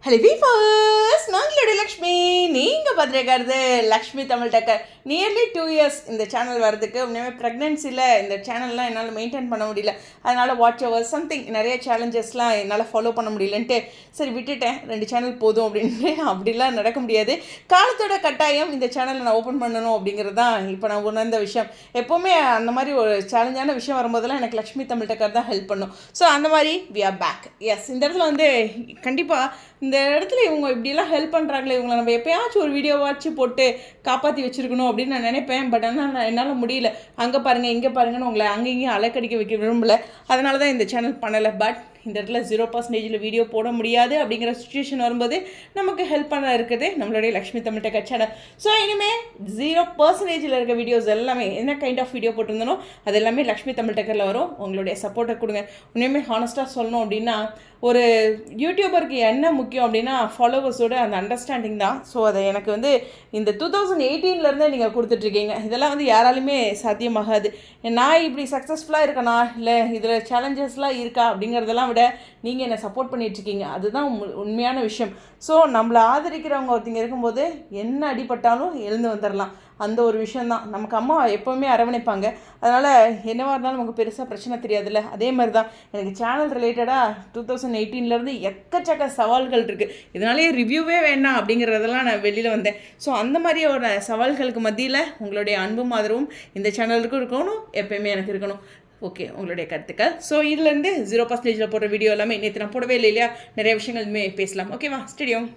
Hello வீஃபர்ஸ், நாங்களோட Lakshmi. நீங்கள் பார்த்துருக்கிறது லக்ஷ்மி தமிழ் டக்கர். Nearly 2 years இந்த channel வரதுக்கு. உண்மையுமே ப்ரெக்னென்சியில் இந்த சேனல்லாம் என்னால் மெயின்டைன் பண்ண முடியல. அதனால் வாட்ச் ஓவர் சம்திங் நிறைய சேலஞ்சஸ்லாம் என்னால் ஃபாலோ பண்ண முடியலன்ட்டு சரி விட்டுட்டேன். 2 சேனல் போதும் அப்படின்ட்டு. அப்படிலாம் நடக்க முடியாது. காலத்தோட கட்டாயம் இந்த சேனலை நான் ஓப்பன் பண்ணணும் அப்படிங்கிறது தான் இப்போ நான் உணர்ந்த விஷயம். எப்போவுமே அந்த மாதிரி ஒரு சேலஞ்சான விஷயம் வரும்போதெல்லாம் எனக்கு லக்ஷ்மி தமிழ் டக்கர் தான் ஹெல்ப் பண்ணும். ஸோ அந்த மாதிரி வி ஆர் பேக். எஸ், இந்த இடத்துல வந்து கண்டிப்பாக இந்த இடத்துல இவங்க இப்படிலாம் ஹெல்ப் பண்ணுறாங்களே, இவங்களை நம்ம எப்போயாச்சும் ஒரு வீடியோவாச்சும் போட்டு காப்பாற்றி வச்சுருக்கணும் அப்படின்னு நான் நினைப்பேன். பட் ஆனால் நான் என்னால் முடியல. அங்கே பாருங்கள் இங்கே பாருங்கன்னு உங்களை அங்கே இங்கேயும் அலைக்கடிக்க வைக்க விரும்பலை. அதனால தான் இந்த சேனல் பண்ணலை. பட் இந்த இடத்துல 0% வீடியோ போட முடியாது அப்படிங்கிற சுச்சுவேஷன் வரும்போது நமக்கு ஹெல்ப் பண்ண இருக்குது நம்மளுடைய லக்ஷ்மி தமிழ் டக்கர் சேனல். ஸோ இனிமேல் 0% இருக்க வீடியோஸ் எல்லாமே என்ன கைண்ட் ஆஃப் வீடியோ போட்டிருந்தனோ அது எல்லாமே லக்ஷ்மி தமிழ் டக்கரில் வரும். உங்களுடைய சப்போர்ட்டை கொடுங்க. உண்மையுமே ஹானஸ்ட்டாக சொல்லணும் அப்படின்னா, ஒரு யூடியூபருக்கு என்ன முக்கியம் அப்படின்னா ஃபாலோவர்ஸோட அந்த அண்டர்ஸ்டாண்டிங் தான். ஸோ அதை எனக்கு வந்து இந்த 2018 நீங்கள் கொடுத்துட்ருக்கீங்க. இதெல்லாம் வந்து யாராலுமே சாத்தியமாகாது. நான் இப்படி சக்ஸஸ்ஃபுல்லாக இருக்கனா இல்லை இதில் சேலஞ்சஸ்லாம் இருக்கா அப்படிங்கிறதெல்லாம் விட நீங்கள் என்னை சப்போர்ட் பண்ணிகிட்ருக்கீங்க. அதுதான் உண்மையான விஷயம். ஸோ நம்மளை ஆதரிக்கிறவங்க ஒருத்தங்க இருக்கும்போது என்ன அடிபட்டாலும் எழுந்து வந்துடலாம். அந்த ஒரு விஷயந்தான் நமக்கு அம்மா எப்போவுமே அரவணைப்பாங்க. அதனால் என்னவாக இருந்தாலும் நமக்கு பெருசாக பிரச்சனை தெரியாதுல்ல. அதே மாதிரி தான் எனக்கு சேனல் ரிலேட்டடாக 2018 எக்கச்சக்க சவால்கள் இருக்குது. இதனாலேயே ரிவ்யூவே வேண்டாம் அப்படிங்கிறதெல்லாம் நான் வெளியில் வந்தேன். ஸோ அந்த மாதிரியோட சவால்களுக்கு மத்தியில் உங்களுடைய அன்பும் ஆதரவும் இந்த சேனலுக்கும் இருக்கணும், எப்போயுமே எனக்கு இருக்கணும். ஓகே, உங்களுடைய கருத்துக்கள். ஸோ இதுலேருந்து 0% போடுற வீடியோ எல்லாமே நேற்று நான் போடவே இல்லை இல்லையா, நிறைய விஷயங்கள் பேசலாம். ஓகேவா? ஸ்டேடியம்.